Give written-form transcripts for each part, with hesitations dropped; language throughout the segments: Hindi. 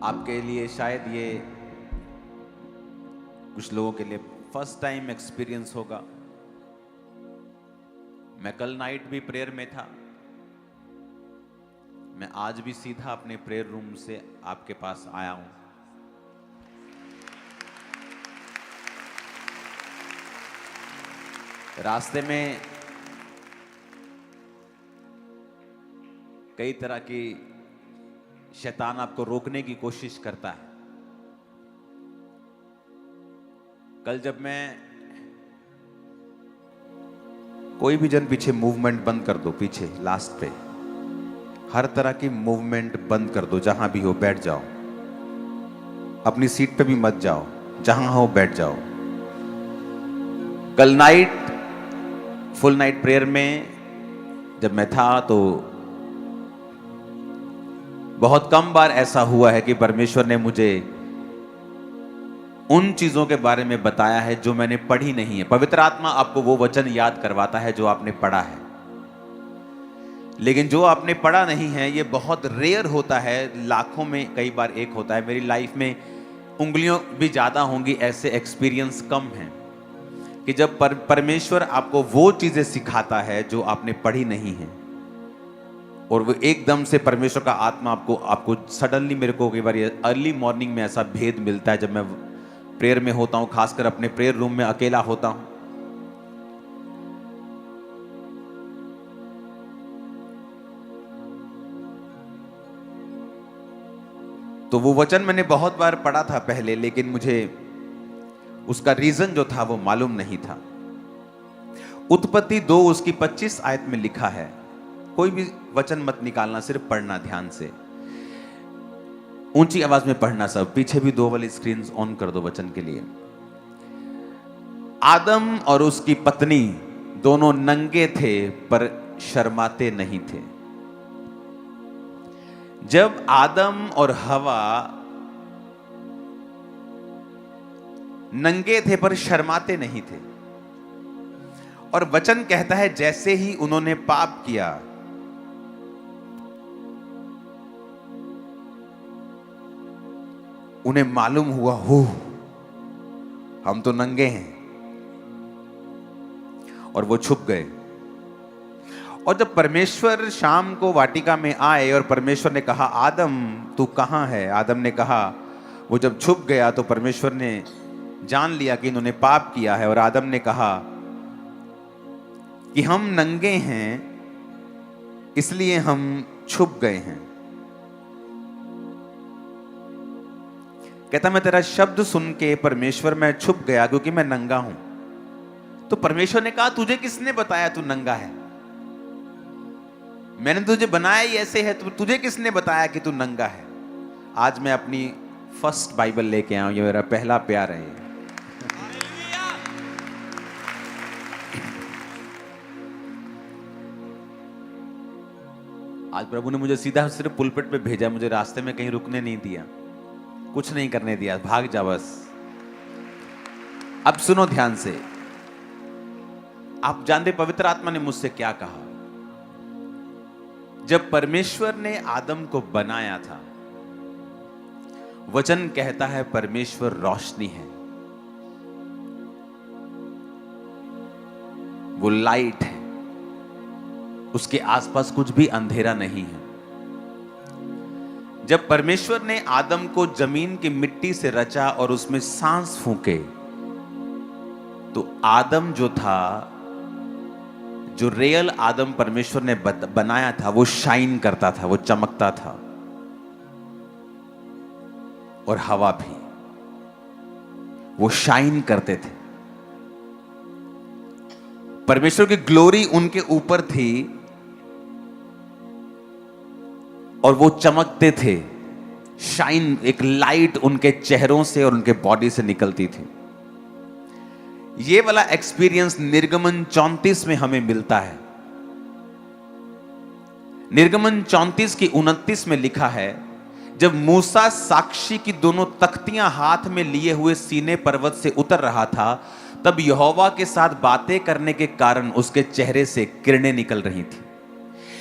आपके लिए शायद ये कुछ लोगों के लिए फर्स्ट टाइम एक्सपीरियंस होगा। मैं कल नाइट भी प्रेयर में था। मैं आज भी सीधा अपने प्रेयर रूम से आपके पास आया हूं। रास्ते में कई तरह की शैतान आपको रोकने की कोशिश करता है। कल जब मैं कोई भी जन पीछे मूवमेंट बंद कर दो, पीछे लास्ट पे हर तरह की मूवमेंट बंद कर दो। जहां भी हो बैठ जाओ, अपनी सीट पे भी मत जाओ, जहां हो बैठ जाओ। कल नाइट फुल नाइट प्रेयर में जब मैं था तो बहुत कम बार ऐसा हुआ है कि परमेश्वर ने मुझे उन चीजों के बारे में बताया है जो मैंने पढ़ी नहीं है। पवित्र आत्मा आपको वो वचन याद करवाता है जो आपने पढ़ा है, लेकिन जो आपने पढ़ा नहीं है ये बहुत रेयर होता है। लाखों में कई बार एक होता है। मेरी लाइफ में उंगलियों भी ज्यादा होंगी, ऐसे एक्सपीरियंस कम हैं कि जब परमेश्वर आपको वो चीजें सिखाता है जो आपने पढ़ी नहीं है, और वो एकदम से परमेश्वर का आत्मा आपको सडनली, मेरे को कई बार अर्ली मॉर्निंग में ऐसा भेद मिलता है जब मैं प्रेयर में होता हूं, खासकर अपने प्रेयर रूम में अकेला होता हूं। तो वो वचन मैंने बहुत बार पढ़ा था पहले, लेकिन मुझे उसका रीजन जो था वो मालूम नहीं था। उत्पत्ति 2 उसकी 25 आयत में लिखा है। कोई भी वचन मत निकालना, सिर्फ पढ़ना ध्यान से, ऊंची आवाज में पढ़ना। सब पीछे भी 2 वाली स्क्रीन ऑन कर दो वचन के लिए। आदम और उसकी पत्नी दोनों नंगे थे पर शर्माते नहीं थे। जब आदम और हवा नंगे थे पर शर्माते नहीं थे, और वचन कहता है जैसे ही उन्होंने पाप किया उन्हें मालूम हुआ, हो हम तो नंगे हैं, और वो छुप गए। और जब परमेश्वर शाम को वाटिका में आए और परमेश्वर ने कहा, आदम तू कहां है? आदम ने कहा, वो जब छुप गया तो परमेश्वर ने जान लिया कि इन्होंने पाप किया है, और आदम ने कहा कि हम नंगे हैं इसलिए हम छुप गए हैं। कहता मैं तेरा शब्द सुन के परमेश्वर मैं छुप गया क्योंकि मैं नंगा हूं। तो परमेश्वर ने कहा, तुझे किसने बताया तू नंगा है? मैंने तुझे बनाया ही ऐसे है, तो तुझे किसने बताया कि तू नंगा है? आज मैं अपनी फर्स्ट बाइबल लेके आया हूं, ये मेरा पहला प्यार है। आज प्रभु ने मुझे सीधा सिर्फ पुलपिट पे भेजा, मुझे रास्ते में कहीं रुकने नहीं दिया, कुछ नहीं करने दिया, भाग जा बस। अब सुनो ध्यान से। आप जानते पवित्र आत्मा ने मुझसे क्या कहा? जब परमेश्वर ने आदम को बनाया था, वचन कहता है परमेश्वर रोशनी है, वो लाइट है, उसके आसपास कुछ भी अंधेरा नहीं है। जब परमेश्वर ने आदम को जमीन की मिट्टी से रचा और उसमें सांस फूंके, तो आदम जो था, जो रियल आदम परमेश्वर ने बनाया था, वो शाइन करता था, वो चमकता था। और हवा भी, वो शाइन करते थे। परमेश्वर की ग्लोरी उनके ऊपर थी और वो चमकते थे। शाइन, एक लाइट उनके चेहरों से और उनके बॉडी से निकलती थी। ये वाला एक्सपीरियंस निर्गमन 34 में हमें मिलता है। निर्गमन 34 की 29 में लिखा है, जब मूसा साक्षी की दोनों तख्तियां हाथ में लिए हुए सीने पर्वत से उतर रहा था, तब यहोवा के साथ बातें करने के कारण उसके चेहरे से किरणें निकल रही थी।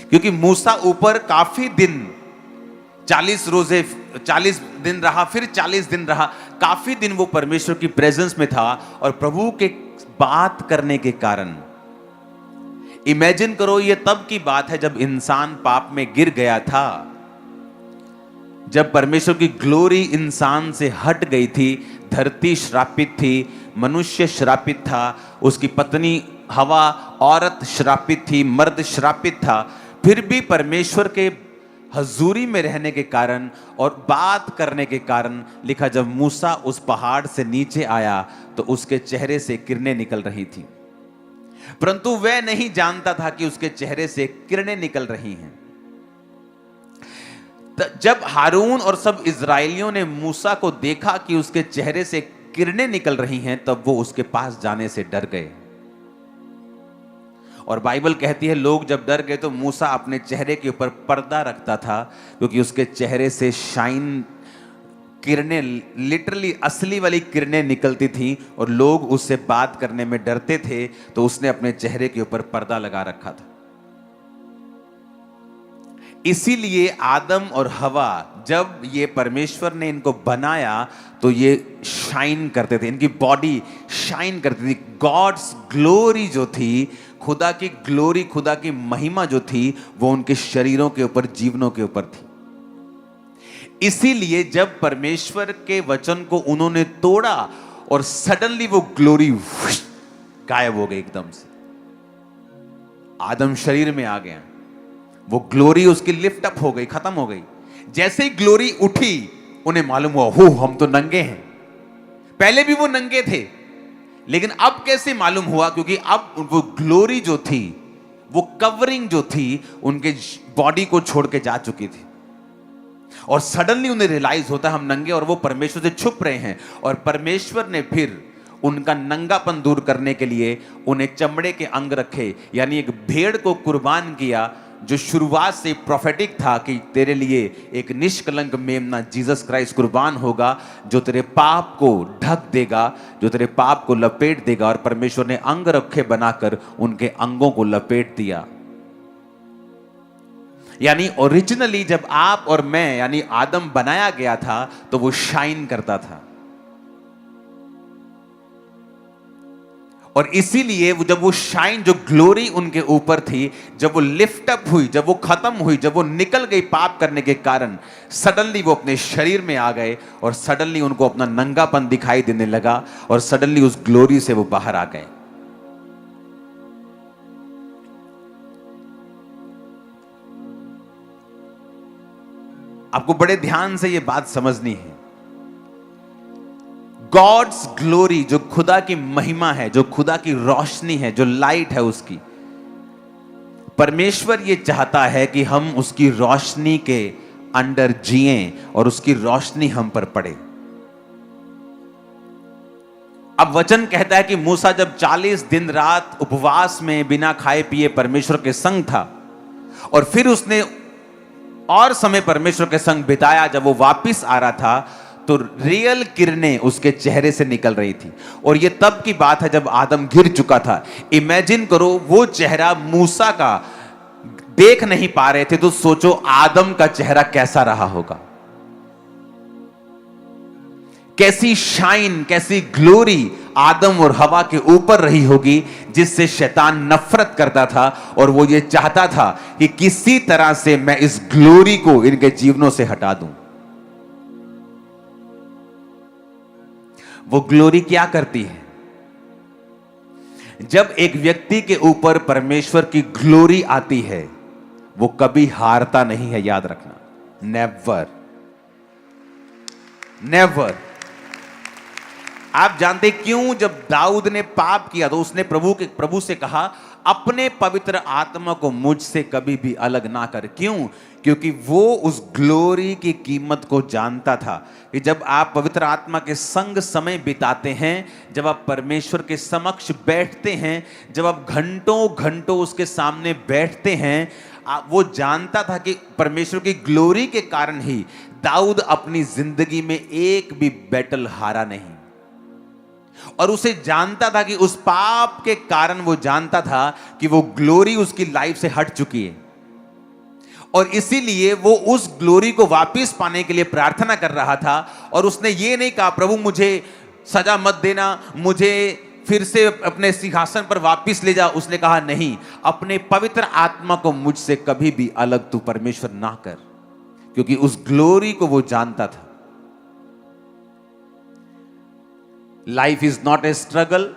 क्योंकि मूसा ऊपर काफी दिन 40 रोजे, 40 दिन रहा, फिर 40 दिन रहा। काफी दिन वो परमेश्वर की प्रेजेंस में था और प्रभु के बात करने के कारण, इमेजिन करो, ये तब की बात है जब इंसान पाप में गिर गया था, जब परमेश्वर की ग्लोरी इंसान से हट गई थी। धरती श्रापित थी, मनुष्य श्रापित था, उसकी पत्नी हवा औरत श्रापित थी, मर्द श्रापित था। फिर भी परमेश्वर के हजूरी में रहने के कारण और बात करने के कारण लिखा, जब मूसा उस पहाड़ से नीचे आया तो उसके चेहरे से किरणें निकल रही थी, परंतु वह नहीं जानता था कि उसके चेहरे से किरणें निकल रही हैं। जब हारून और सब इजरायलियों ने मूसा को देखा कि उसके चेहरे से किरणें निकल रही हैं, तब वो उसके पास जाने से डर गए। और बाइबल कहती है, लोग जब डर गए तो मूसा अपने चेहरे के ऊपर पर्दा रखता था, क्योंकि उसके चेहरे से शाइन किरणें, लिटरली असली वाली किरणें निकलती थी और लोग उससे बात करने में डरते थे, तो उसने अपने चेहरे के ऊपर पर्दा लगा रखा था। इसीलिए आदम और हवा, जब ये परमेश्वर ने इनको बनाया तो ये शाइन करते थे, इनकी बॉडी शाइन करती थी। गॉड्स ग्लोरी जो थी, खुदा की ग्लोरी, खुदा की महिमा जो थी, वो उनके शरीरों के ऊपर, जीवनों के ऊपर थी। इसीलिए जब परमेश्वर के वचन को उन्होंने तोड़ा और सडनली वो ग्लोरी गायब हो गई एकदम से। आदम शरीर में आ गया, वो ग्लोरी उसकी लिफ्ट अप हो गई, खत्म हो गई। जैसे ही ग्लोरी उठी, उन्हें मालूम हुआ, हो हम तो नंगे हैं। पहले भी वो नंगे थे, लेकिन अब कैसे मालूम हुआ? क्योंकि अब वो ग्लोरी जो थी, वो कवरिंग जो थी, उनके बॉडी को छोड़ के जा चुकी थी। और सडनली उन्हें रियलाइज होता है हम नंगे, और वो परमेश्वर से छुप रहे हैं। और परमेश्वर ने फिर उनका नंगापन दूर करने के लिए उन्हें चमड़े के अंग रखे, यानी एक भेड़ को कुर्बान किया, जो शुरुआत से प्रोफेटिक था कि तेरे लिए एक निष्कलंक मेमना जीसस क्राइस्ट कुर्बान होगा, जो तेरे पाप को ढक देगा, जो तेरे पाप को लपेट देगा। और परमेश्वर ने अंग रखे बनाकर उनके अंगों को लपेट दिया। यानी ओरिजिनली जब आप और मैं, यानी आदम बनाया गया था, तो वो शाइन करता था। और इसीलिए जब वो शाइन, जो ग्लोरी उनके ऊपर थी, जब वो लिफ्ट अप हुई, जब वो खत्म हुई, जब वो निकल गई पाप करने के कारण, सडनली वो अपने शरीर में आ गए और सडनली उनको अपना नंगापन दिखाई देने लगा और सडनली उस ग्लोरी से वो बाहर आ गए। आपको बड़े ध्यान से ये बात समझनी है। गॉड्स ग्लोरी, जो खुदा की महिमा है, जो खुदा की रोशनी है, जो लाइट है उसकी, परमेश्वर ये चाहता है कि हम उसकी रोशनी के अंडर जिएं और उसकी रोशनी हम पर पड़े। अब वचन कहता है कि मूसा जब 40 दिन रात उपवास में बिना खाए पिए परमेश्वर के संग था, और फिर उसने और समय परमेश्वर के संग बिताया, जब वो वापिस आ रहा था तो रियल किरणें उसके चेहरे से निकल रही थी। और ये तब की बात है जब आदम गिर चुका था। इमेजिन करो, वो चेहरा मूसा का देख नहीं पा रहे थे, तो सोचो आदम का चेहरा कैसा रहा होगा। कैसी शाइन, कैसी ग्लोरी आदम और हवा के ऊपर रही होगी, जिससे शैतान नफरत करता था। और वो ये चाहता था कि किसी तरह से मैं इस ग्लोरी को इनके जीवनों से हटा दूं। वो ग्लोरी क्या करती है? जब एक व्यक्ति के ऊपर परमेश्वर की ग्लोरी आती है, वो कभी हारता नहीं है, याद रखना। Never, never. आप जानते क्यों? जब दाऊद ने पाप किया तो उसने प्रभु से कहा, अपने पवित्र आत्मा को मुझसे कभी भी अलग ना कर। क्यों? क्योंकि वो उस ग्लोरी की कीमत को जानता था कि जब आप पवित्र आत्मा के संग समय बिताते हैं, जब आप परमेश्वर के समक्ष बैठते हैं, जब आप घंटों घंटों उसके सामने बैठते हैं, वो जानता था कि परमेश्वर की ग्लोरी के कारण ही दाऊद अपनी जिंदगी में एक भी बैटल हारा नहीं। और उसे जानता था कि उस पाप के कारण वो जानता था कि वो ग्लोरी उसकी लाइफ से हट चुकी है। और इसीलिए वो उस ग्लोरी को वापस पाने के लिए प्रार्थना कर रहा था। और उसने ये नहीं कहा प्रभु मुझे सजा मत देना, मुझे फिर से अपने सिंहासन पर वापस ले जा। उसने कहा नहीं, अपने पवित्र आत्मा को मुझसे कभी भी अलग तू परमेश्वर ना कर, क्योंकि उस ग्लोरी को वो जानता था। Life is not a struggle,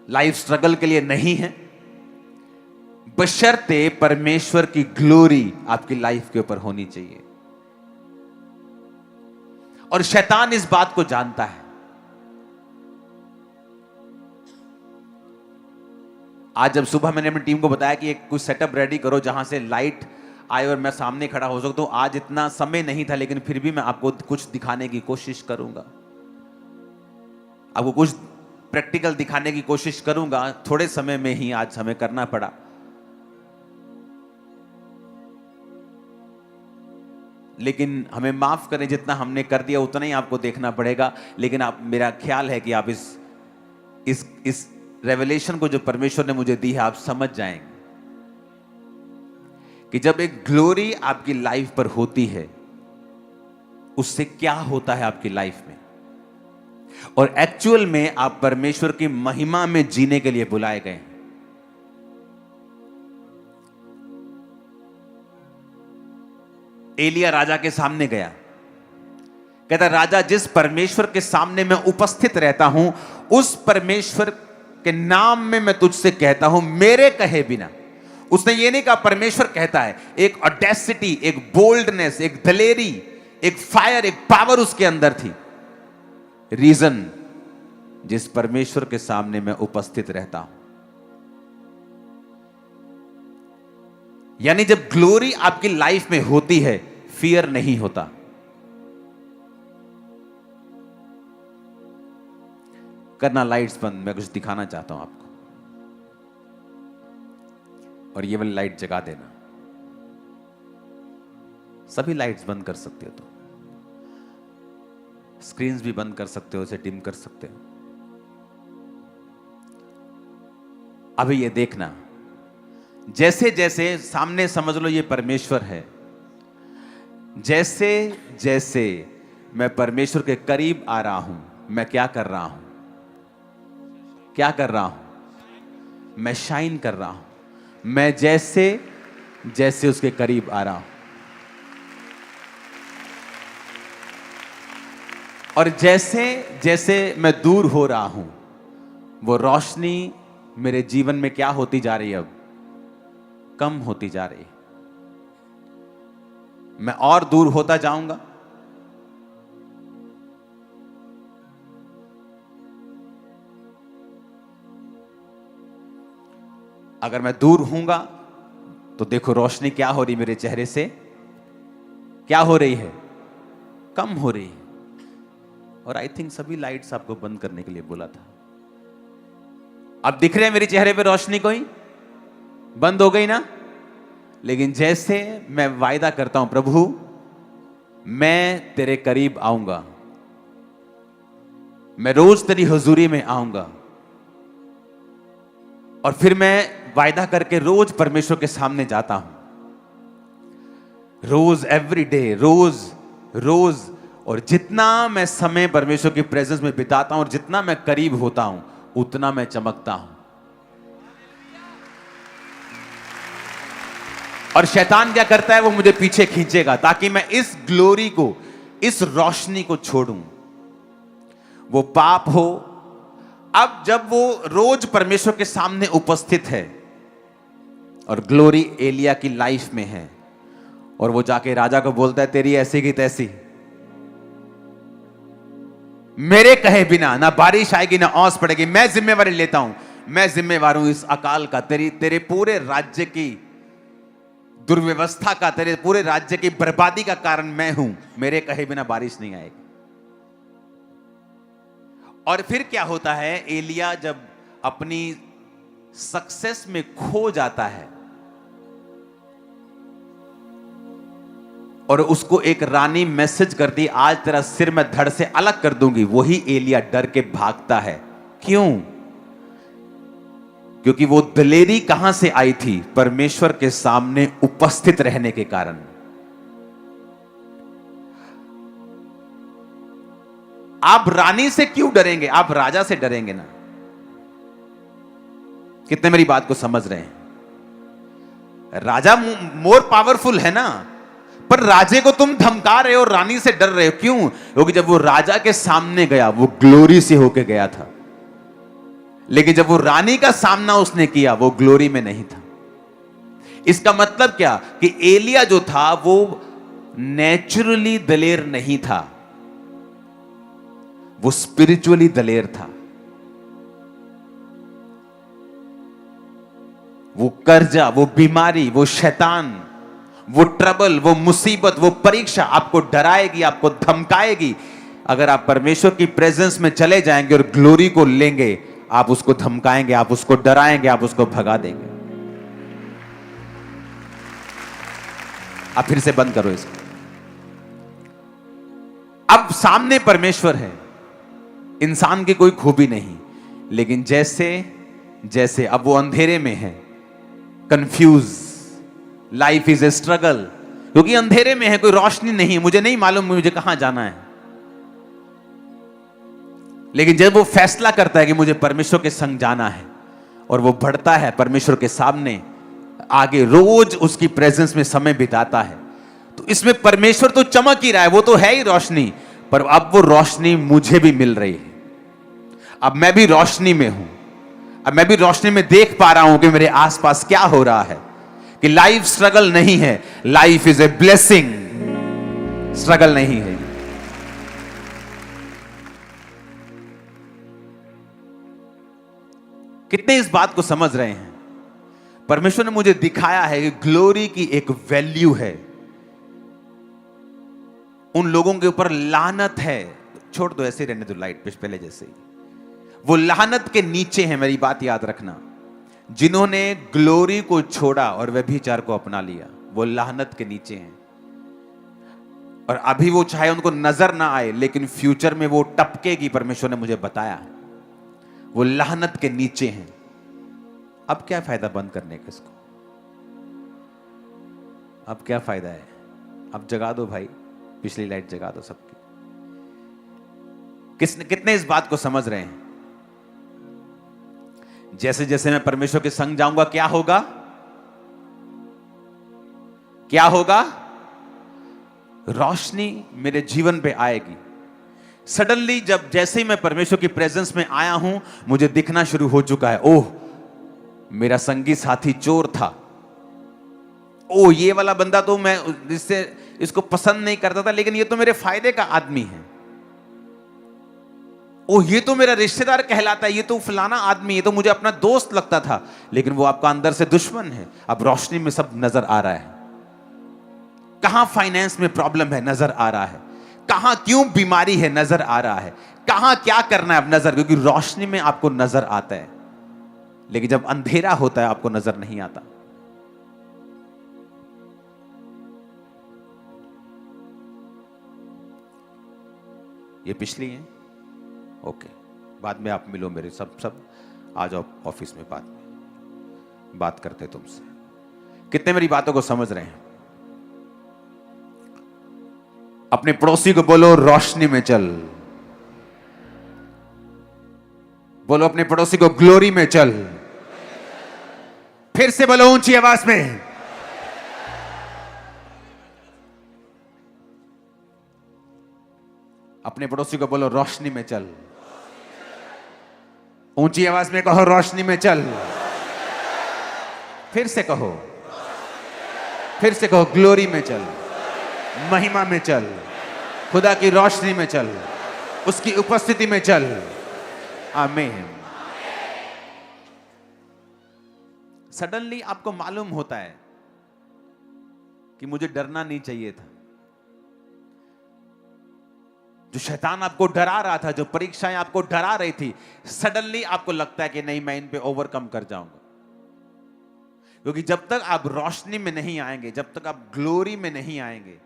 life struggle के लिए नहीं है, बशर्ते परमेश्वर की ग्लोरी आपकी लाइफ के ऊपर होनी चाहिए। और शैतान इस बात को जानता है। आज जब सुबह मैंने अपनी टीम को बताया कि एक कुछ सेटअप रेडी करो जहां से लाइट आए और मैं सामने खड़ा हो सकता हूं, आज इतना समय नहीं था, लेकिन फिर भी मैं आपको कुछ दिखाने की कोशिश करूंगा, आपको कुछ प्रैक्टिकल दिखाने की कोशिश करूंगा। थोड़े समय में ही आज हमें करना पड़ा। लेकिन हमें माफ करें, जितना हमने कर दिया उतना ही आपको देखना पड़ेगा। लेकिन आप, मेरा ख्याल है कि आप इस रेवलेशन को जो परमेश्वर ने मुझे दी है, आप समझ जाएंगे कि जब एक ग्लोरी आपकी लाइफ पर होती है, उससे क्या होता है आपकी लाइफ में। और एक्चुअल में आप परमेश्वर की महिमा में जीने के लिए बुलाए गए हैं। एलिया राजा के सामने गया, कहता राजा जिस परमेश्वर के सामने मैं उपस्थित रहता हूं, उस परमेश्वर के नाम में मैं तुझसे कहता हूं, मेरे कहे बिना। उसने ये नहीं कहा परमेश्वर कहता है। एक ऑडेसिटी, एक बोल्डनेस, एक दलेरी, एक फायर, एक पावर उसके अंदर थी। रीजन, जिस परमेश्वर के सामने मैं उपस्थित रहता हूं। यानी जब ग्लोरी आपकी लाइफ में होती है, फियर नहीं होता। करना लाइट्स बंद, मैं कुछ दिखाना चाहता हूं आपको। और ये वाली लाइट जगा देना। सभी लाइट्स बंद कर सकते हो, तो स्क्रीन्स भी बंद कर सकते हो, इसे डिम कर सकते हो। अभी ये देखना, जैसे जैसे सामने समझ लो ये परमेश्वर है, जैसे जैसे मैं परमेश्वर के करीब आ रहा हूं, मैं क्या कर रहा हूं? क्या कर रहा हूं? मैं शाइन कर रहा हूं। मैं जैसे जैसे उसके करीब आ रहा हूं, और जैसे जैसे मैं दूर हो रहा हूं, वो रोशनी मेरे जीवन में क्या होती जा रही है? अब कम होती जा रही है। मैं और दूर होता जाऊंगा। अगर मैं दूर हूंगा तो देखो रोशनी क्या हो रही मेरे चेहरे से, क्या हो रही है? कम हो रही है। और आई थिंक सभी लाइट्स आपको बंद करने के लिए बोला था। अब दिख रहे हैं मेरे चेहरे पे रोशनी? कोई बंद हो गई ना? लेकिन जैसे मैं वायदा करता हूं, प्रभु मैं तेरे करीब आऊंगा, मैं रोज तेरी हुजूरी में आऊंगा, और फिर मैं वायदा करके रोज परमेश्वर के सामने जाता हूं, रोज, एवरी डे, रोज रोज। और जितना मैं समय परमेश्वर की प्रेजेंस में बिताता हूं और जितना मैं करीब होता हूं, उतना मैं चमकता हूं। और शैतान क्या करता है? वो मुझे पीछे खींचेगा ताकि मैं इस ग्लोरी को, इस रोशनी को छोड़ूं। वो पाप हो। अब जब वो रोज परमेश्वर के सामने उपस्थित है और ग्लोरी एलिया की लाइफ में है, और वो जाके राजा को बोलता है तेरी ऐसी की तैसी, मेरे कहे बिना ना बारिश आएगी ना ओस पड़ेगी, मैं जिम्मेवारी लेता हूं, मैं जिम्मेवार हूं इस अकाल का, तेरे पूरे राज्य की दुर्व्यवस्था का, तेरे पूरे राज्य की बर्बादी का कारण मैं हूं, मेरे कहे बिना बारिश नहीं आएगी। और फिर क्या होता है? एलिया जब अपनी सक्सेस में खो जाता है और उसको एक रानी मैसेज करती, आज तेरा सिर मैं धड़ से अलग कर दूंगी, वही एलिया डर के भागता है। क्यों? क्योंकि वो दलेरी कहां से आई थी? परमेश्वर के सामने उपस्थित रहने के कारण। आप रानी से क्यों डरेंगे? आप राजा से डरेंगे ना। कितने मेरी बात को समझ रहे हैं? राजा मोर पावरफुल है ना, पर राजे को तुम धमका रहे हो, रानी से डर रहे हो, क्यों? क्योंकि जब वो राजा के सामने गया, वो ग्लोरी से होके गया था, लेकिन जब वो रानी का सामना उसने किया, वो ग्लोरी में नहीं था। इसका मतलब क्या? कि एलिया जो था वो नेचुरली दलेर नहीं था, वो स्पिरिचुअली दलेर था। वो कर्जा, वो बीमारी, वो शैतान, वो ट्रबल, वो मुसीबत, वो परीक्षा आपको डराएगी, आपको धमकाएगी। अगर आप परमेश्वर की प्रेजेंस में चले जाएंगे और ग्लोरी को लेंगे, आप उसको धमकाएंगे, आप उसको डराएंगे, आप उसको भगा देंगे। आप फिर से बंद करो इसको। अब सामने परमेश्वर है, इंसान की कोई खूबी नहीं, लेकिन जैसे जैसे अब वो अंधेरे में है, confuse, life is a struggle, क्योंकि अंधेरे में है, कोई रोशनी नहीं है, मुझे नहीं मालूम मुझे कहां जाना है। लेकिन जब वो फैसला करता है कि मुझे परमेश्वर के संग जाना है, और वो बढ़ता है परमेश्वर के सामने आगे, रोज उसकी प्रेजेंस में समय बिताता है, तो इसमें परमेश्वर तो चमक ही रहा है, वो तो है ही रोशनी, पर अब वो रोशनी मुझे भी मिल रही है। अब मैं भी रोशनी में हूं, अब मैं भी रोशनी में देख पा रहा हूं कि मेरे आसपास क्या हो रहा है, कि लाइफ स्ट्रगल नहीं है, life is a blessing, struggle नहीं है। कितने इस बात को समझ रहे हैं? परमेश्वर ने मुझे दिखाया है कि ग्लोरी की एक वैल्यू है। उन लोगों के ऊपर लानत है, छोड़ दो, ऐसे रहने दो, लाइट पे पहले जैसे ही। वो लानत के नीचे है, मेरी बात याद रखना। जिन्होंने ग्लोरी को छोड़ा और व्यभिचार को अपना लिया, वो लानत के नीचे हैं। और अभी वो चाहे उनको नजर ना आए, लेकिन फ्यूचर में वो टपकेगी, परमेश्वर ने मुझे बताया। वो लानत के नीचे हैं। अब क्या फायदा बंद करने का इसको? अब क्या फायदा है? अब जगा दो भाई, पिछली लाइट जगा दो सबकी। कितने इस बात को समझ रहे हैं? जैसे जैसे मैं परमेश्वर के संग जाऊंगा, क्या होगा? क्या होगा? रोशनी मेरे जीवन पे आएगी। सडनली जब जैसे ही मैं परमेश्वर की प्रेजेंस में आया हूं, मुझे दिखना शुरू हो चुका है, ओह मेरा संगी साथी चोर था, ओह ये वाला बंदा तो मैं इसको पसंद नहीं करता था, लेकिन ये तो मेरे फायदे का आदमी है, ओह ये तो मेरा रिश्तेदार कहलाता है, ये तो फलाना आदमी, ये तो मुझे अपना दोस्त लगता था, लेकिन वो आपका अंदर से दुश्मन है। अब रोशनी में सब नजर आ रहा है। कहां फाइनेंस में प्रॉब्लम है, नजर आ रहा है। कहां क्यों बीमारी है, नजर आ रहा है। कहां क्या करना है, अब नजर, क्योंकि रोशनी में आपको नजर आता है, लेकिन जब अंधेरा होता है आपको नजर नहीं आता। ये पिछली है, ओके, बाद में आप मिलो मेरे, सब आ जाओ ऑफिस में, बाद में बात करते तुमसे। कितने मेरी बातों को समझ रहे हैं? अपने पड़ोसी को बोलो रोशनी में चल। बोलो अपने पड़ोसी को ग्लोरी में चल। फिर से बोलो ऊंची आवाज में। अपने पड़ोसी को बोलो रोशनी में चल। ऊंची आवाज में कहो रोशनी में चल। फिर से कहो, फिर से कहो ग्लोरी में चल, महिमा में चल, खुदा की रोशनी में चल, उसकी उपस्थिति में चल। आमीन। सडनली आपको मालूम होता है कि मुझे डरना नहीं चाहिए था। जो शैतान आपको डरा रहा था, जो परीक्षाएं आपको डरा रही थी, सडनली आपको लगता है कि नहीं, मैं इन पे ओवरकम कर जाऊंगा। क्योंकि जब तक आप रोशनी में नहीं आएंगे, जब तक आप ग्लोरी में नहीं आएंगे,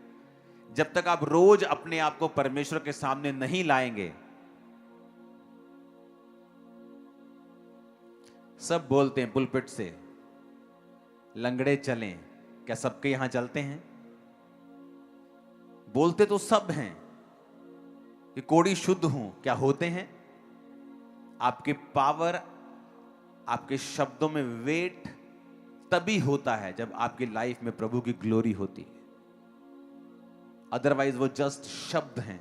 जब तक आप रोज अपने आप को परमेश्वर के सामने नहीं लाएंगे, सब बोलते हैं पुलपिट से, लंगड़े चलें, क्या सबके यहां चलते हैं? बोलते तो सब हैं कि कोड़ी शुद्ध हूं, क्या होते हैं? आपके पावर, आपके शब्दों में वेट तभी होता है जब आपकी लाइफ में प्रभु की ग्लोरी होती है, अदरवाइज वो जस्ट शब्द हैं।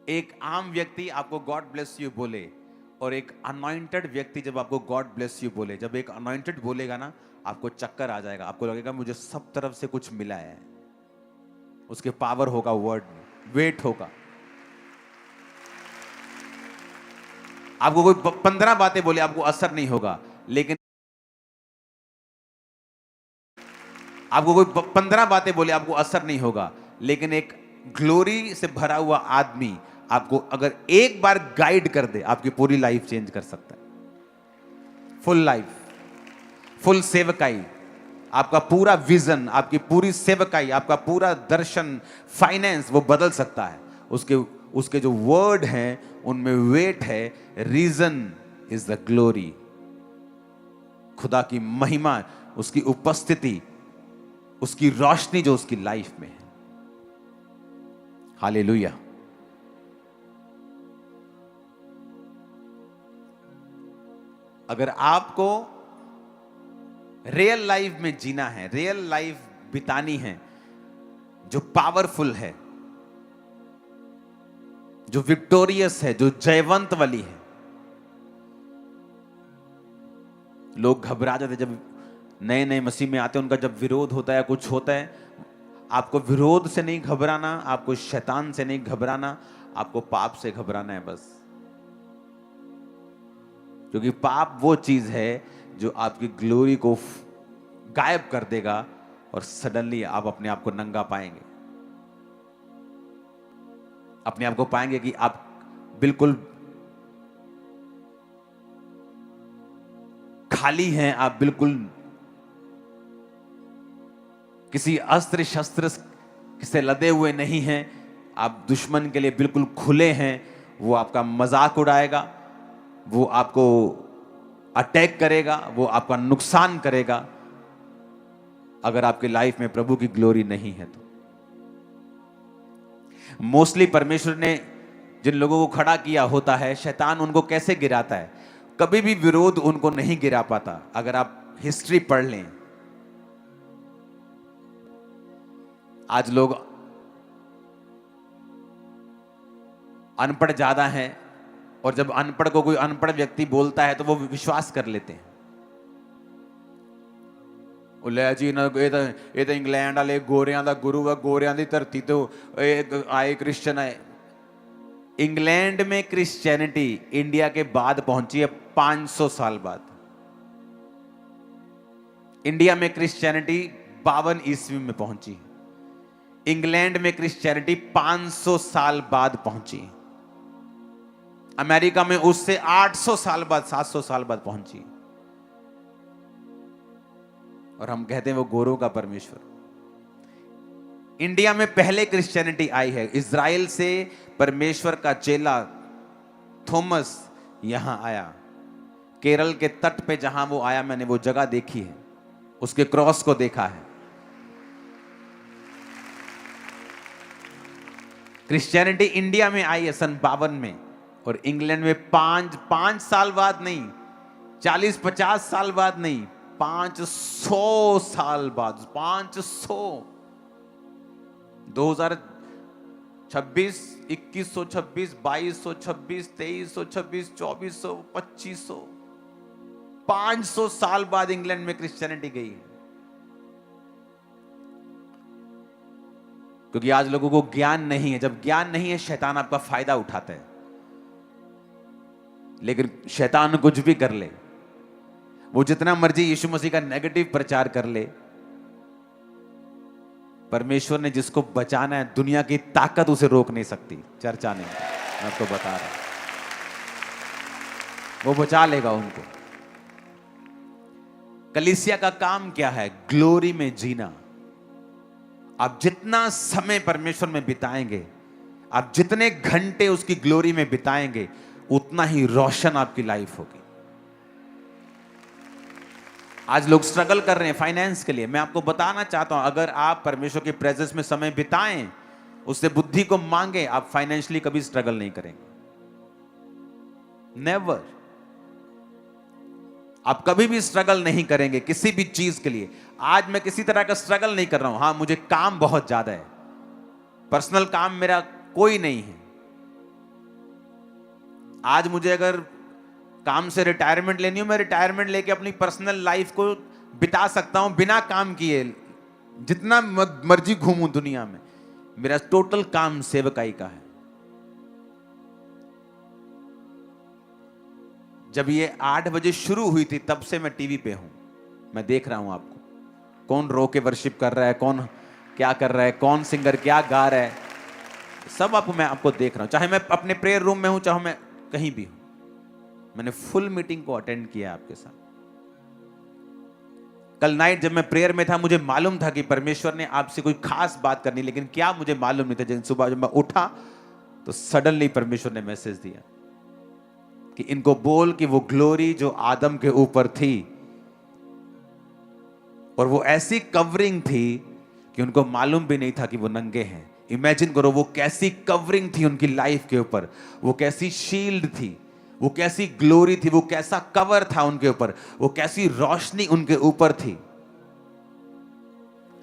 एक आम व्यक्ति आपको गॉड ब्लेस यू बोले और एक अनॉइंटेड व्यक्ति जब आपको गॉड ब्लेस यू बोले, जब एक अनॉइंटेड बोलेगा ना, आपको चक्कर आ जाएगा, आपको लगेगा मुझे सब तरफ से कुछ मिला है। उसके पावर होगा वर्ड में, वेट होगा। आपको कोई 15 बातें बोले, आपको असर नहीं होगा, लेकिन आपको कोई 15 बातें बोले, आपको असर नहीं होगा, लेकिन एक ग्लोरी से भरा हुआ आदमी आपको अगर एक बार गाइड कर दे, आपकी पूरी लाइफ चेंज कर सकता है। फुल लाइफ, फुल सेवकाई, आपका पूरा विजन, आपकी पूरी सेवकाई, आपका पूरा दर्शन, फाइनेंस, वो बदल सकता है। उसके जो वर्ड हैं उनमें वेट है। रीजन इज द ग्लोरी, खुदा की महिमा, उसकी उपस्थिति, उसकी रोशनी जो उसकी लाइफ में है। हालेलुया। अगर आपको रियल लाइफ में जीना है, रियल लाइफ बितानी है जो पावरफुल है, जो विक्टोरियस है, जो जयवंत वाली है। लोग घबरा जाते जब नए नए मसीह में आते हैं, उनका जब विरोध होता है, कुछ होता है। आपको विरोध से नहीं घबराना, आपको शैतान से नहीं घबराना, आपको पाप से घबराना है बस। क्योंकि पाप वो चीज है जो आपकी ग्लोरी को गायब कर देगा और सडनली आप अपने आप को नंगा पाएंगे। अपने आप को पाएंगे कि आप बिल्कुल खाली हैं, आप बिल्कुल किसी अस्त्र शस्त्र से लदे हुए नहीं हैं, आप दुश्मन के लिए बिल्कुल खुले हैं। वो आपका मजाक उड़ाएगा, वो आपको अटैक करेगा, वो आपका नुकसान करेगा, अगर आपकी लाइफ में प्रभु की ग्लोरी नहीं है तो। मोस्टली परमेश्वर ने जिन लोगों को खड़ा किया होता है, शैतान उनको कैसे गिराता है? कभी भी विरोध उनको नहीं गिरा पाता। अगर आप हिस्ट्री पढ़ लें, आज लोग अनपढ़ ज्यादा हैं, और जब अनपढ़ को कोई अनपढ़ व्यक्ति बोलता है तो वो विश्वास कर लेते हैं। जी ये तो इंग्लैंड वाले गोरियां दा गुरु है, गोरियां दी धरती तो आए क्रिश्चियन आए। इंग्लैंड में क्रिश्चियनिटी इंडिया के बाद पहुंची है 500 साल बाद। इंडिया में क्रिश्चियनिटी 52 ईस्वी में पहुंची, इंग्लैंड में क्रिश्चियनिटी 500 साल बाद पहुंची, अमेरिका में उससे 800 साल बाद, 700 साल बाद पहुंची। और हम कहते हैं वो गोरों का परमेश्वर। इंडिया में पहले क्रिश्चियनिटी आई है, इज़राइल से परमेश्वर का चेला थॉमस यहां आया। केरल के तट पे जहां वो आया, मैंने वो जगह देखी है, उसके क्रॉस को देखा है। क्रिश्चियनिटी इंडिया में आई है सन 52 में, और इंग्लैंड में 5 साल बाद नहीं, 40-50 साल बाद नहीं, 500 साल बाद, 500, 2026, 2126, 2226, 2326, 2400, 2500, 500 साल बाद इंग्लैंड में क्रिश्चियनिटी गई है। क्योंकि आज लोगों को ज्ञान नहीं है। जब ज्ञान नहीं है, शैतान आपका फायदा उठाता है। लेकिन शैतान कुछ भी कर ले, वो जितना मर्जी यीशु मसीह का नेगेटिव प्रचार कर ले, परमेश्वर ने जिसको बचाना है, दुनिया की ताकत उसे रोक नहीं सकती। चर्चा नहीं, मैं आपको बता रहा हूं, वो बचा लेगा उनको। कलीसिया का काम क्या है? ग्लोरी में जीना। आप जितना समय परमेश्वर में बिताएंगे, आप जितने घंटे उसकी ग्लोरी में बिताएंगे उतना ही रोशन आपकी लाइफ होगी। आज लोग स्ट्रगल कर रहे हैं फाइनेंस के लिए। मैं आपको बताना चाहता हूं, अगर आप परमेश्वर की प्रेजेंस में समय बिताएं, उससे बुद्धि को मांगे, आप फाइनेंशियली कभी स्ट्रगल नहीं करेंगे। नेवर। आप कभी भी स्ट्रगल नहीं करेंगे किसी भी चीज के लिए। आज मैं किसी तरह का स्ट्रगल नहीं कर रहा हूं। हां, मुझे काम बहुत ज्यादा है, पर्सनल काम मेरा कोई नहीं है। आज मुझे अगर काम से रिटायरमेंट लेनी हो, मैं रिटायरमेंट लेके अपनी पर्सनल लाइफ को बिता सकता हूं बिना काम किए, जितना मर्जी घूमूं दुनिया में। मेरा टोटल काम सेवकाई का है। जब ये 8 बजे शुरू हुई थी तब से मैं टीवी पे हूं। मैं देख रहा हूं आपको, कौन रो के वर्शिप कर रहा है, कौन क्या कर रहा है, कौन सिंगर क्या गा रहा है, सब मैं आपको देख रहा हूं। चाहे मैं अपने प्रेयर रूम में हूं, चाहे मैं कहीं भी हूं। मैंने फुल मीटिंग को अटेंड किया आपके साथ। कल नाइट जब मैं प्रेयर में था, मुझे मालूम था कि परमेश्वर ने आपसे कोई खास बात करनी, लेकिन क्या मुझे मालूम नहीं था। जब सुबह जब मैं उठा तो सडनली परमेश्वर ने मैसेज दिया कि इनको बोल कि वो ग्लोरी जो आदम के ऊपर थी, और वो ऐसी कवरिंग थी कि उनको मालूम भी नहीं था कि वो नंगे हैं। इमेजिन करो वो कैसी कवरिंग थी उनकी लाइफ के ऊपर, वो कैसी शील्ड थी, वो कैसी ग्लोरी थी, वो कैसा कवर था उनके ऊपर, वो कैसी रोशनी उनके ऊपर थी।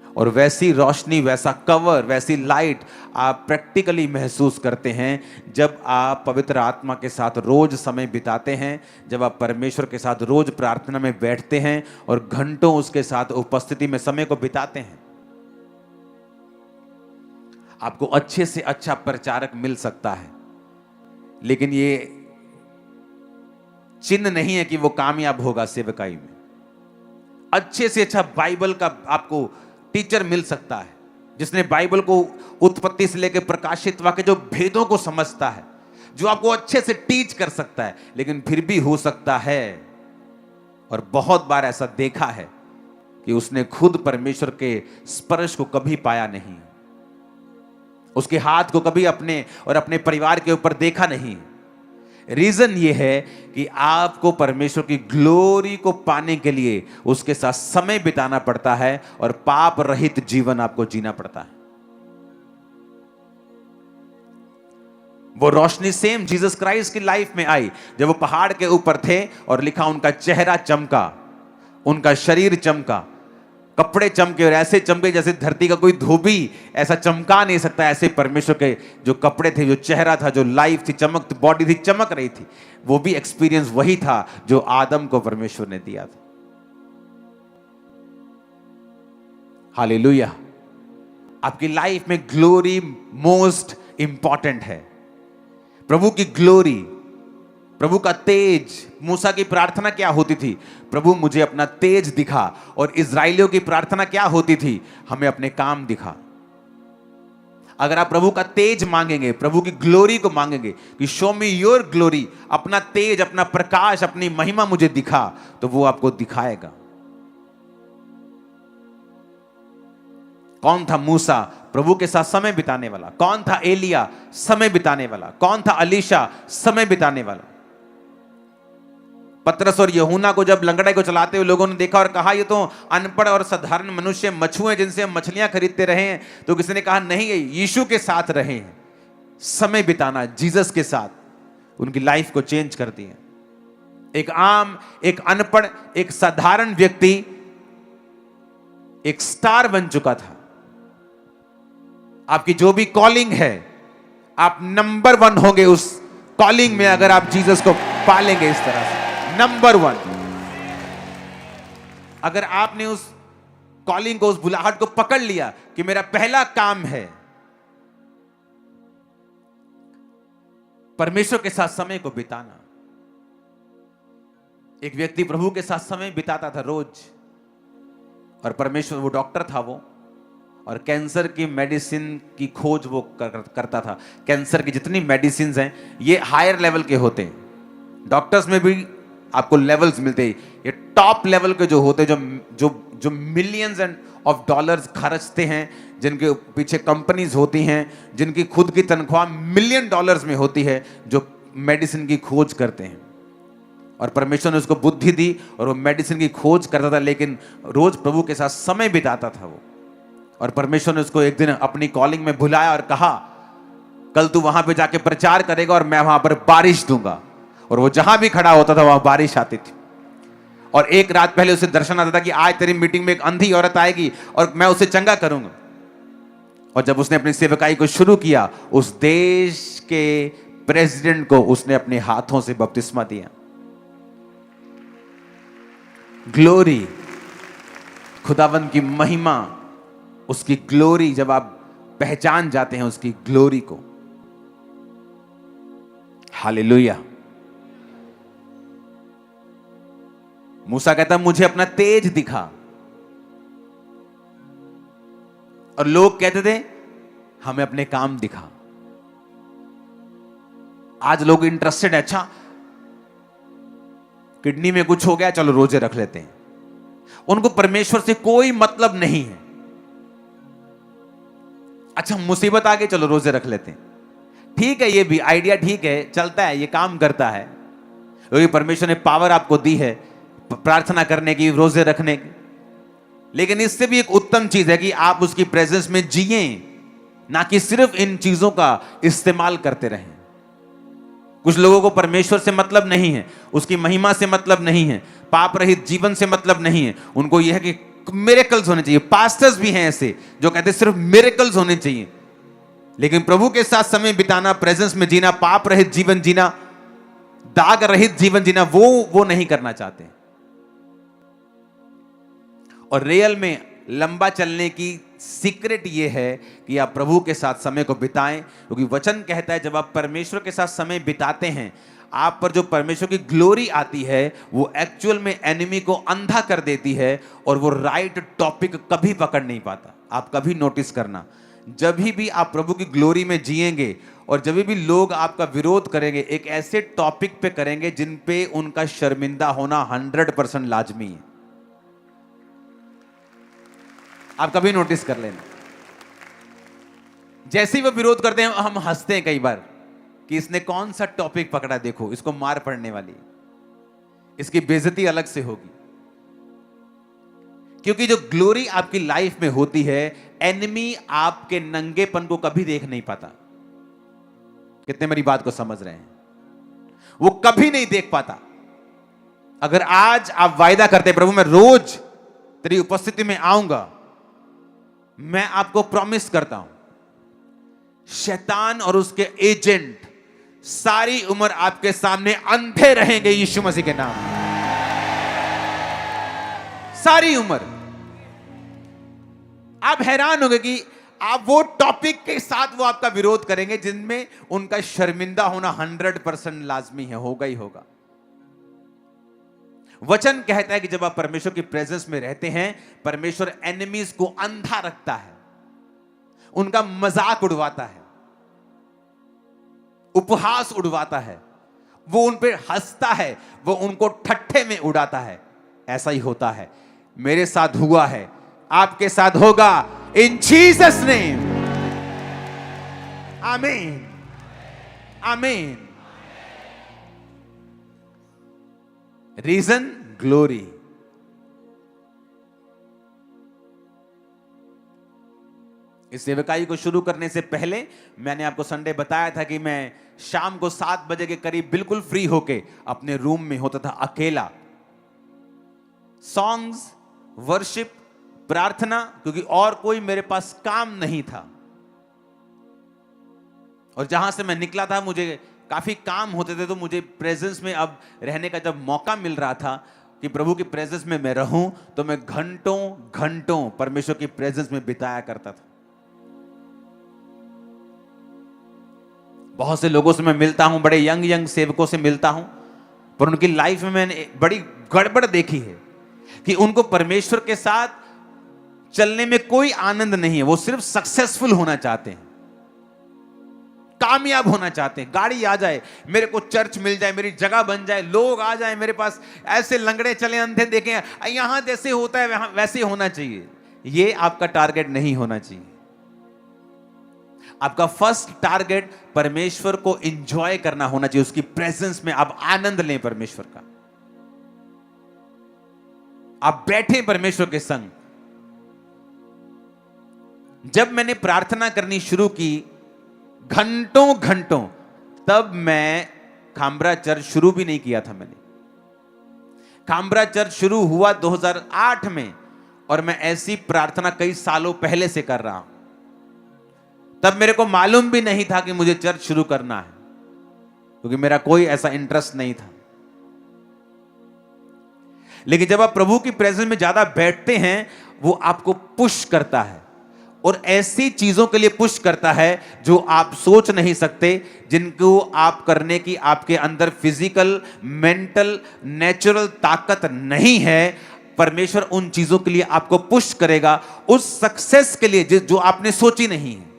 और वैसी रोशनी, वैसा कवर, वैसी लाइट आप प्रैक्टिकली महसूस करते हैं जब आप पवित्र आत्मा के साथ रोज समय बिताते हैं, जब आप परमेश्वर के साथ रोज प्रार्थना में बैठते हैं और घंटों उसके साथ उपस्थिति में समय को बिताते हैं। आपको अच्छे से अच्छा प्रचारक मिल सकता है, लेकिन ये चिन्ह नहीं है कि वो कामयाब होगा सेवकाई में। अच्छे से अच्छा बाइबल का आपको टीचर मिल सकता है, जिसने बाइबल को उत्पत्ति से लेकर प्रकाशित वाक्य जो भेदों को समझता है, जो आपको अच्छे से टीच कर सकता है। लेकिन फिर भी हो सकता है, और बहुत बार ऐसा देखा है, कि उसने खुद परमेश्वर के स्पर्श को कभी पाया नहीं, उसके हाथ को कभी अपने और अपने परिवार के ऊपर देखा नहीं। रीजन ये है कि आपको परमेश्वर की ग्लोरी को पाने के लिए उसके साथ समय बिताना पड़ता है और पाप रहित जीवन आपको जीना पड़ता है। वो रोशनी सेम जीसस क्राइस्ट की लाइफ में आई जब वो पहाड़ के ऊपर थे, और लिखा उनका चेहरा चमका, उनका शरीर चमका, कपड़े चमके, और ऐसे चमके जैसे धरती का कोई धोबी ऐसा चमका नहीं सकता। ऐसे परमेश्वर के जो कपड़े थे, जो चेहरा था, जो लाइफ थी, चमक बॉडी थी, चमक रही थी। वो भी एक्सपीरियंस वही था जो आदम को परमेश्वर ने दिया था। हालेलुया। आपकी लाइफ में ग्लोरी मोस्ट इंपॉर्टेंट है। प्रभु की ग्लोरी, प्रभु का तेज। मूसा की प्रार्थना क्या होती थी? प्रभु मुझे अपना तेज दिखा। और इजराइलियों की प्रार्थना क्या होती थी? हमें अपने काम दिखा। अगर आप प्रभु का तेज मांगेंगे, प्रभु की ग्लोरी को मांगेंगे कि शो मी योर ग्लोरी, अपना तेज, अपना प्रकाश, अपनी महिमा मुझे दिखा, तो वो आपको दिखाएगा। कौन था मूसा? प्रभु के साथ समय बिताने वाला। कौन था एलिया? समय बिताने वाला। कौन था अलीशा? समय बिताने वाला। पतरस और यूहन्ना को जब लंगड़े को चलाते हुए लोगों ने देखा और कहा ये तो अनपढ़ और साधारण मनुष्य, मछुए जिनसे हम मछलियां खरीदते रहे हैं, तो किसी ने कहा नहीं, ये यीशु के साथ रहे हैं। समय बिताना जीसस के साथ उनकी लाइफ को चेंज कर दिया। एक आम, एक अनपढ़, एक साधारण व्यक्ति एक स्टार बन चुका था। आपकी जो भी कॉलिंग है, आप नंबर 1 होंगे उस कॉलिंग में अगर आप जीसस को पालेंगे इस तरह से। नंबर 1। अगर आपने उस कॉलिंग को, उस बुलाहट को पकड़ लिया कि मेरा पहला काम है परमेश्वर के साथ समय को बिताना। एक व्यक्ति प्रभु के साथ समय बिताता था रोज, और परमेश्वर, वो डॉक्टर था वो, और कैंसर की मेडिसिन की खोज वो करता था। कैंसर की जितनी मेडिसिन हैं ये हायर लेवल के होते हैं। डॉक्टर्स में भी आपको लेवल्स मिलते हैं। ये टॉप लेवल के जो होते हैं, जो मिलियंस एंड ऑफ डॉलर्स खर्चते हैं, जिनके पीछे कंपनीज होती हैं, जिनकी खुद की तनख्वाह मिलियन डॉलर्स में होती है, जो मेडिसिन की खोज करते हैं। और परमेश्वर ने उसको बुद्धि दी और वो मेडिसिन की खोज करता था, लेकिन रोज प्रभु के साथ समय बिताता था वो। और परमेश्वर ने उसको एक दिन अपनी कॉलिंग में बुलाया और कहा, कल तू वहां पे जाके प्रचार करेगा और मैं वहां पर बारिश दूंगा। और वो जहां भी खड़ा होता था वहां बारिश आती थी। और एक रात पहले उसे दर्शन आता था कि आज तेरी मीटिंग में एक अंधी औरत आएगी और मैं उसे चंगा करूंगा। और जब उसने अपनी सेवकाई को शुरू किया, उस देश के प्रेसिडेंट को उसने अपने हाथों से बपतिस्मा दिया। ग्लोरी, खुदावंद की महिमा, उसकी ग्लोरी, जब आप पहचान जाते हैं उसकी ग्लोरी को। हालेलुया। मूसा कहता मुझे अपना तेज दिखा, और लोग कहते थे हमें अपने काम दिखा। आज लोग इंटरेस्टेड है, अच्छा किडनी में कुछ हो गया, चलो रोजे रख लेते हैं। उनको परमेश्वर से कोई मतलब नहीं है। अच्छा मुसीबत आ गई, चलो रोजे रख लेते हैं। ठीक है, ये भी आइडिया ठीक है, चलता है, ये काम करता है, क्योंकि परमेश्वर ने पावर आपको दी है प्रार्थना करने की, रोजे रखने की। लेकिन इससे भी एक उत्तम चीज है कि आप उसकी प्रेजेंस में जिए, ना कि सिर्फ इन चीजों का इस्तेमाल करते रहें। कुछ लोगों को परमेश्वर से मतलब नहीं है, उसकी महिमा से मतलब नहीं है, पाप रहित जीवन से मतलब नहीं है। उनको यह है कि मिरेकल्स होने चाहिए। पास्टर्स भी हैं ऐसे जो कहते हैं सिर्फ मिरेकल्स होने चाहिए। लेकिन प्रभु के साथ समय बिताना, प्रेजेंस में जीना, पाप रहित जीवन जीना, दाग रहित जीवन जीना, वो नहीं करना चाहते। और रियल में लंबा चलने की सीक्रेट ये है कि आप प्रभु के साथ समय को बिताएं, क्योंकि वचन कहता है जब आप परमेश्वर के साथ समय बिताते हैं, आप पर जो परमेश्वर की ग्लोरी आती है वो एक्चुअल में एनिमी को अंधा कर देती है, और वो राइट टॉपिक कभी पकड़ नहीं पाता। आप कभी नोटिस करना, जब भी आप प्रभु की ग्लोरी में जिएंगे और जब भी लोग आपका विरोध करेंगे, एक ऐसे टॉपिक पे करेंगे जिन पे उनका शर्मिंदा होना 100% लाजमी है। आप कभी नोटिस कर लेना, जैसे ही वो विरोध करते हैं हम हंसते हैं कई बार कि इसने कौन सा टॉपिक पकड़ा, देखो इसको मार पड़ने वाली, इसकी बेइज्जती अलग से होगी। क्योंकि जो ग्लोरी आपकी लाइफ में होती है, एनिमी आपके नंगेपन को कभी देख नहीं पाता। कितने मेरी बात को समझ रहे हैं? वो कभी नहीं देख पाता। अगर आज आप वायदा करते प्रभु मैं रोज तेरी उपस्थिति में आऊंगा, मैं आपको प्रॉमिस करता हूं शैतान और उसके एजेंट सारी उम्र आपके सामने अंधे रहेंगे यीशु मसीह के नाम में। सारी उम्र आप हैरान होंगे कि आप वो टॉपिक के साथ वो आपका विरोध करेंगे जिनमें उनका शर्मिंदा होना 100% लाजमी है, होगा ही होगा। वचन कहता है कि जब आप परमेश्वर की प्रेजेंस में रहते हैं, परमेश्वर एनिमीज को अंधा रखता है, उनका मजाक उड़वाता है, उपहास उड़वाता है, वो उन पर हंसता है, वो उनको ठट्ठे में उड़ाता है। ऐसा ही होता है, मेरे साथ हुआ है, आपके साथ होगा, इन जीसस नेम, आमीन, आमीन। Reason glory. इस सेवकाई को शुरू करने से पहले मैंने आपको संडे बताया था कि मैं शाम को 7 बजे के करीब बिल्कुल फ्री होके अपने रूम में होता था अकेला, सॉन्ग्स, वर्शिप, प्रार्थना, क्योंकि और कोई मेरे पास काम नहीं था। और जहां से मैं निकला था मुझे काफी काम होते थे, तो मुझे प्रेजेंस में अब रहने का जब मौका मिल रहा था कि प्रभु की प्रेजेंस में मैं रहूं, तो मैं घंटों घंटों परमेश्वर की प्रेजेंस में बिताया करता था। बहुत से लोगों से मैं मिलता हूं, बड़े यंग सेवकों से मिलता हूं, पर उनकी लाइफ में मैंने बड़ी गड़बड़ देखी है कि उनको परमेश्वर के साथ चलने में कोई आनंद नहीं है। वो सिर्फ सक्सेसफुल होना चाहते हैं, कामयाब होना चाहते हैं, गाड़ी आ जाए, मेरे को चर्च मिल जाए, मेरी जगह बन जाए, लोग आ जाए मेरे पास, ऐसे लंगड़े चले, अंधे देखें, यहां जैसे होता है वहां वैसे होना चाहिए। ये आपका टारगेट नहीं होना चाहिए। आपका फर्स्ट टारगेट परमेश्वर को एंजॉय करना होना चाहिए, उसकी प्रेजेंस में आप आनंद लें परमेश्वर का, आप बैठे परमेश्वर के संग। जब मैंने प्रार्थना करनी शुरू की घंटों घंटों, तब मैं खामरा चर्च शुरू भी नहीं किया था। मैंने खामरा चर्च शुरू हुआ 2008 में, और मैं ऐसी प्रार्थना कई सालों पहले से कर रहा हूं। तब मेरे को मालूम भी नहीं था कि मुझे चर्च शुरू करना है, क्योंकि मेरा कोई ऐसा इंटरेस्ट नहीं था। लेकिन जब आप प्रभु की प्रेजेंस में ज्यादा बैठते हैं, वो आपको पुश करता है, और ऐसी चीजों के लिए पुश करता है जो आप सोच नहीं सकते, जिनको आप करने की आपके अंदर फिजिकल, मेंटल, नेचुरल ताकत नहीं है। परमेश्वर उन चीजों के लिए आपको पुश करेगा, उस सक्सेस के लिए जो आपने सोची नहीं है।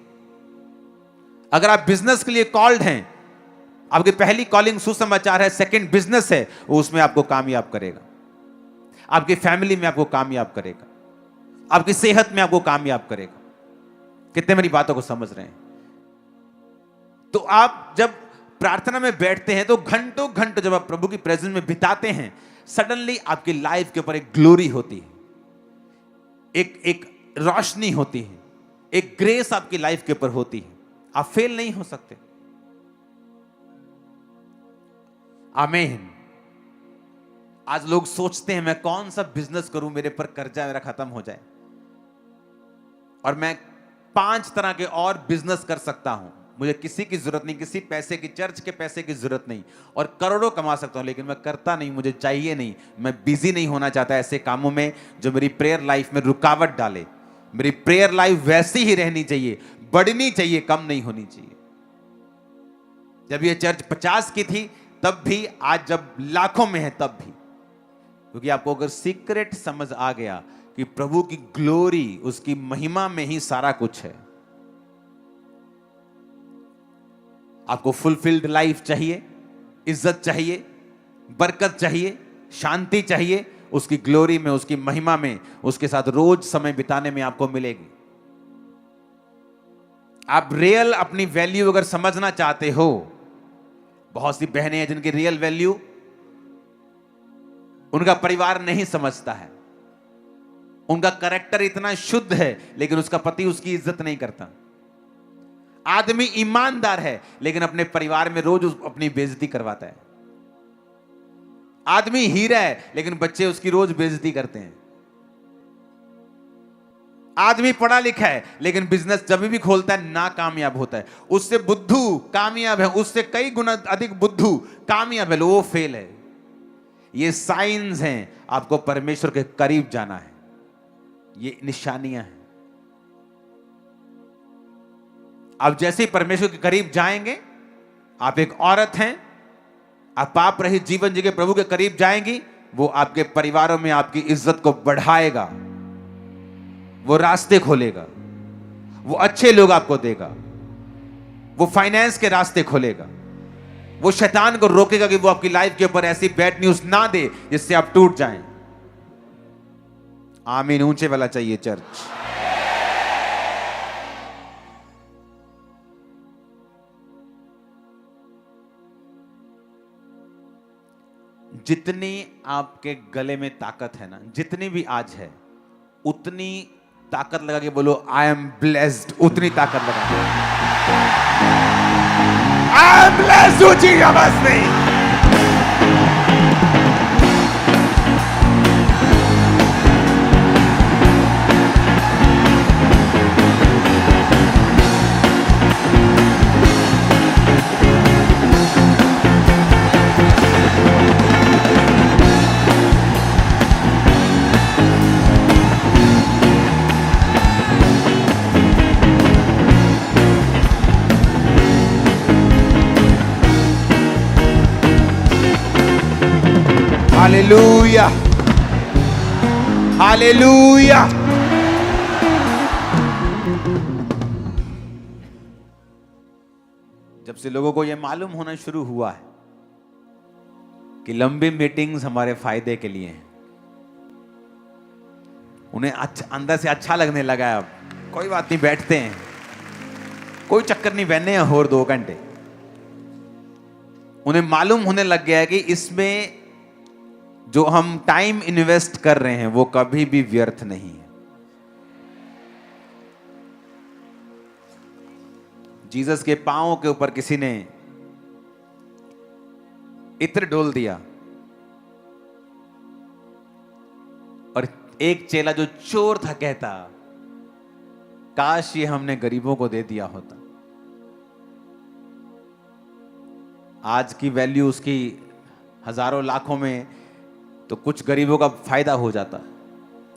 अगर आप बिजनेस के लिए कॉल्ड हैं, आपकी पहली कॉलिंग सुसमाचार है, सेकंड बिजनेस है, वो उसमें आपको कामयाब करेगा, आपकी फैमिली में आपको कामयाब करेगा, आपकी सेहत में आपको कामयाब करेगा। कितने मेरी बातों को समझ रहे हैं? तो आप जब प्रार्थना में बैठते हैं तो घंटों घंटों जब आप प्रभु की प्रेजेंस में बिताते हैं, सडनली आपकी लाइफ के ऊपर एक ग्लोरी होती है, एक रोशनी होती है, एक ग्रेस आपकी लाइफ के ऊपर होती है। आप फेल नहीं हो सकते। आमीन। आज लोग सोचते हैं मैं कौन सा बिजनेस करूं, मेरे पर कर्जा मेरा खत्म हो जाए, और मैं 5 तरह के और बिजनेस कर सकता हूं, मुझे किसी की जरूरत नहीं, किसी पैसे की, चर्च के पैसे की जरूरत नहीं, और करोड़ों कमा सकता हूं, लेकिन मैं करता नहीं, मुझे चाहिए नहीं। मैं बिजी नहीं होना चाहता ऐसे कामों में जो मेरी प्रेयर लाइफ में रुकावट डाले। मेरी प्रेयर लाइफ वैसी ही रहनी चाहिए, बढ़नी चाहिए, कम नहीं होनी चाहिए। जब ये चर्च 50 की थी तब भी, आज जब लाखों में है तब भी, क्योंकि आपको अगर सीक्रेट समझ आ गया कि प्रभु की ग्लोरी, उसकी महिमा में ही सारा कुछ है। आपको फुलफिल्ड लाइफ चाहिए, इज्जत चाहिए, बरकत चाहिए, शांति चाहिए, उसकी ग्लोरी में, उसकी महिमा में, उसके साथ रोज समय बिताने में आपको मिलेगी। आप रियल अपनी वैल्यू अगर समझना चाहते हो, बहुत सी बहनें हैं जिनकी रियल वैल्यू उनका परिवार नहीं समझता है, उनका कैरेक्टर इतना शुद्ध है लेकिन उसका पति उसकी इज्जत नहीं करता। आदमी ईमानदार है लेकिन अपने परिवार में रोज अपनी बेइज्जती करवाता है। आदमी हीरा है लेकिन बच्चे उसकी रोज बेइज्जती करते हैं। आदमी पढ़ा लिखा है लेकिन बिजनेस जब भी खोलता है ना कामयाब होता है। उससे बुद्धू कामयाब है, उससे कई गुना अधिक बुद्धू कामयाब है, वो फेल है। ये साइंस हैं, आपको परमेश्वर के करीब जाना है, ये निशानियां हैं। आप जैसे ही परमेश्वर के करीब जाएंगे, आप एक औरत हैं, आप पाप रहित जीवन जी के प्रभु के करीब जाएंगी, वो आपके परिवारों में आपकी इज्जत को बढ़ाएगा, वो रास्ते खोलेगा, वो अच्छे लोग आपको देगा, वो फाइनेंस के रास्ते खोलेगा, वो शैतान को रोकेगा कि वो आपकी लाइफ के ऊपर ऐसी बैड न्यूज ना दे जिससे आप टूट जाएं। आमीन। ऊंचे वाला चाहिए चर्च। जितनी आपके गले में ताकत है ना, जितनी भी आज है, उतनी ताकत लगा के बोलो आई एम ब्लेस्ड। उतनी ताकत लगा के आई एम ब्लेस्ड। ऊंची आवाज में हालेलुया, हालेलुया। जब से लोगों को यह मालूम होना शुरू हुआ है कि लंबी मीटिंग्स हमारे फायदे के लिए हैं, उन्हें अंदर से अच्छा लगने लगा है। अब कोई बात नहीं, बैठते हैं, कोई चक्कर नहीं, बहने हैं और 2 घंटे। उन्हें मालूम होने लग गया है कि इसमें जो हम टाइम इन्वेस्ट कर रहे हैं वो कभी भी व्यर्थ नहीं है। जीसस के पांवों के ऊपर किसी ने इत्र डोल दिया और एक चेला जो चोर था कहता, काश ये हमने गरीबों को दे दिया होता। आज की वैल्यू उसकी हजारों लाखों में, तो कुछ गरीबों का फायदा हो जाता।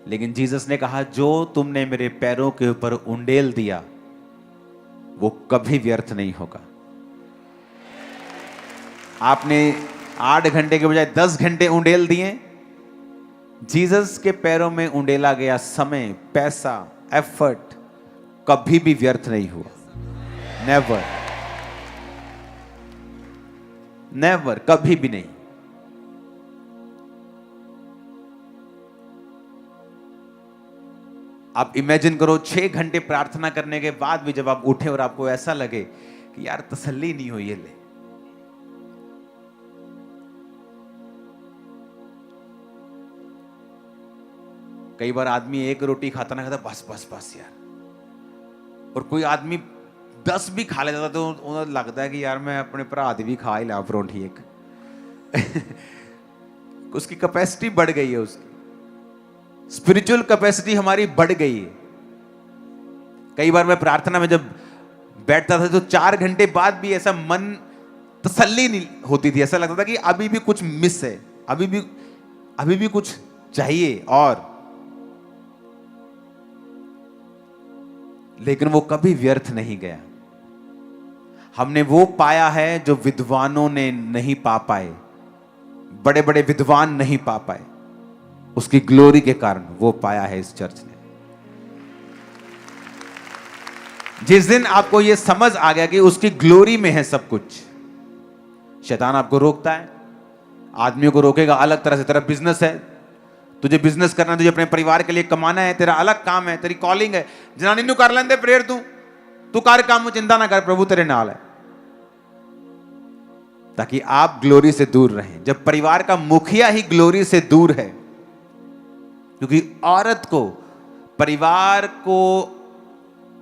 लेकिन जीसस ने कहा, जो तुमने मेरे पैरों के ऊपर उंडेल दिया वो कभी व्यर्थ नहीं होगा। आपने 8 घंटे के बजाय 10 घंटे उंडेल दिए। जीसस के पैरों में उंडेला गया समय, पैसा, एफर्ट कभी भी व्यर्थ नहीं हुआ। नेवर, नेवर, कभी भी नहीं। आप इमेजिन करो 6 घंटे प्रार्थना करने के बाद भी जब आप उठे और आपको ऐसा लगे कि यार तसल्ली नहीं हुई, ले कई बार आदमी 1 रोटी खाता ना खाता, बस बस बस यार, और कोई आदमी 10 भी खा लेता तो उन्हें लगता है कि यार मैं अपने भरा दी भी खा ही ला परोंठी एक। उसकी कैपेसिटी बढ़ गई है, उसकी स्पिरिचुअल कैपेसिटी हमारी बढ़ गई है। कई बार मैं प्रार्थना में जब बैठता था तो 4 घंटे बाद भी ऐसा मन तसल्ली नहीं होती थी, ऐसा लगता था कि अभी भी कुछ मिस है, अभी भी कुछ चाहिए और। लेकिन वो कभी व्यर्थ नहीं गया। हमने वो पाया है जो विद्वानों ने नहीं पा पाए, बड़े बड़े विद्वान नहीं पा पाए, उसकी ग्लोरी के कारण वो पाया है इस चर्च ने। जिस दिन आपको यह समझ आ गया कि उसकी ग्लोरी में है सब कुछ, शैतान आपको रोकता है, आदमियों को रोकेगा अलग तरह से। तेरा बिजनेस है, तुझे बिजनेस करना है, तुझे अपने परिवार के लिए कमाना है, तेरा अलग काम है, तेरी कॉलिंग है। जनानी नू कर लेंदे प्रेयर, तू कर काम, चिंता ना कर, प्रभु तेरे नाल है। ताकि आप ग्लोरी से दूर रहें। जब परिवार का मुखिया ही ग्लोरी से दूर है, क्योंकि औरत को परिवार को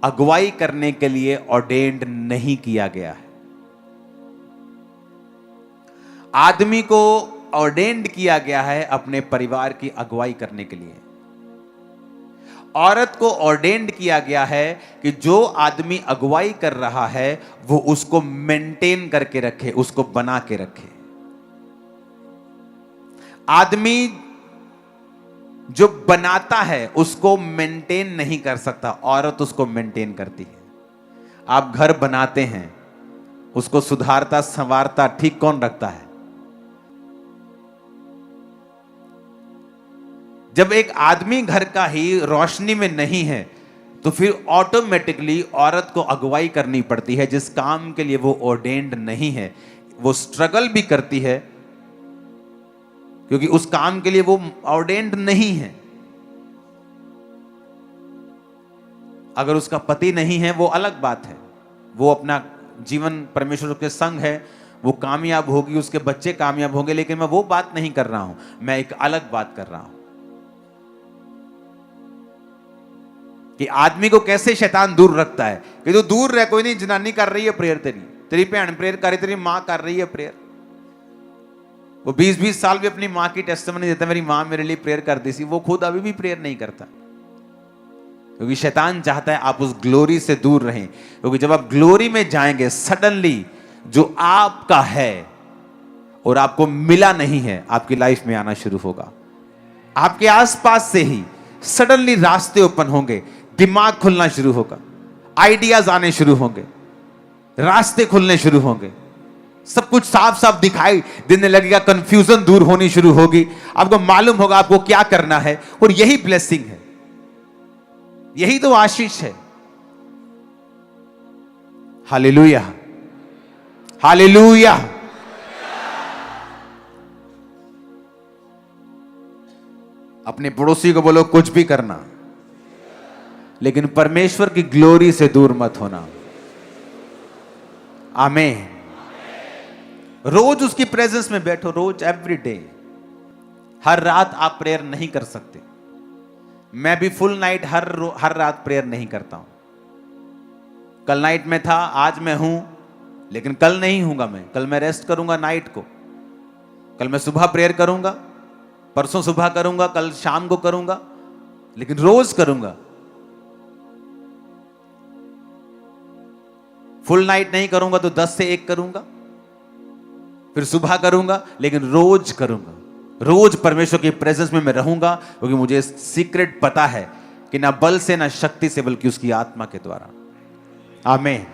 अगुवाई करने के लिए ऑर्डेन्ड नहीं किया गया है, आदमी को ऑर्डेन्ड किया गया है अपने परिवार की अगुवाई करने के लिए। औरत को ऑर्डेन्ड किया गया है कि जो आदमी अगुवाई कर रहा है वो उसको मेंटेन करके रखे, उसको बना के रखे। आदमी जो बनाता है उसको मेंटेन नहीं कर सकता, औरत उसको मेंटेन करती है। आप घर बनाते हैं, उसको सुधारता संवारता ठीक कौन रखता है? जब एक आदमी घर का ही रोशनी में नहीं है तो फिर ऑटोमेटिकली औरत को अगुवाई करनी पड़ती है, जिस काम के लिए वो ऑर्डेन्ड नहीं है। वो स्ट्रगल भी करती है क्योंकि उस काम के लिए वो ऑर्डेन्ड नहीं है। अगर उसका पति नहीं है वो अलग बात है, वो अपना जीवन परमेश्वर के संग है, वो कामयाब होगी, उसके बच्चे कामयाब होंगे। लेकिन मैं वो बात नहीं कर रहा हूं, मैं एक अलग बात कर रहा हूं कि आदमी को कैसे शैतान दूर रखता है। कि तो दूर रह, कोई नहीं, जनानी कर रही है प्रेयर, तेरी भैन प्रेयर कर रही, तेरी मां कर रही है प्रेयर। वो 20-20 साल भी अपनी मां की टेस्टिमनी देता, मेरी मां मेरे लिए प्रेयर करती थी, वो खुद अभी भी प्रेयर नहीं करता। क्योंकि शैतान चाहता है आप उस ग्लोरी से दूर रहें। क्योंकि जब आप ग्लोरी में जाएंगे, सडनली जो आपका है और आपको मिला नहीं है आपकी लाइफ में आना शुरू होगा। आपके आसपास से ही सडनली रास्ते ओपन होंगे, दिमाग खुलना शुरू होगा, आइडियाज आने शुरू होंगे, रास्ते खुलने शुरू होंगे, सब कुछ साफ साफ दिखाई देने लगेगा, कंफ्यूजन दूर होनी शुरू होगी, आपको मालूम होगा आपको क्या करना है। और यही ब्लेसिंग है, यही तो आशीष है। Hallelujah, hallelujah. अपने पड़ोसी को बोलो कुछ भी करना, लेकिन परमेश्वर की ग्लोरी से दूर मत होना। आमीन। रोज उसकी प्रेजेंस में बैठो, रोज, एवरी डे। हर रात आप प्रेयर नहीं कर सकते। मैं भी फुल नाइट हर रात प्रेयर नहीं करता हूं। कल नाइट में था, आज मैं हूं, लेकिन कल नहीं हूंगा। मैं कल मैं रेस्ट करूंगा नाइट को। कल मैं सुबह प्रेयर करूंगा, परसों सुबह करूंगा, कल शाम को करूंगा, लेकिन रोज करूंगा। फुल नाइट नहीं करूंगा तो 10 से 1 करूंगा, फिर सुबह करूंगा, लेकिन रोज करूंगा। रोज परमेश्वर की प्रेजेंस में मैं रहूंगा, क्योंकि मुझे सीक्रेट पता है कि ना बल से ना शक्ति से, बल्कि उसकी आत्मा के द्वारा। आमीन।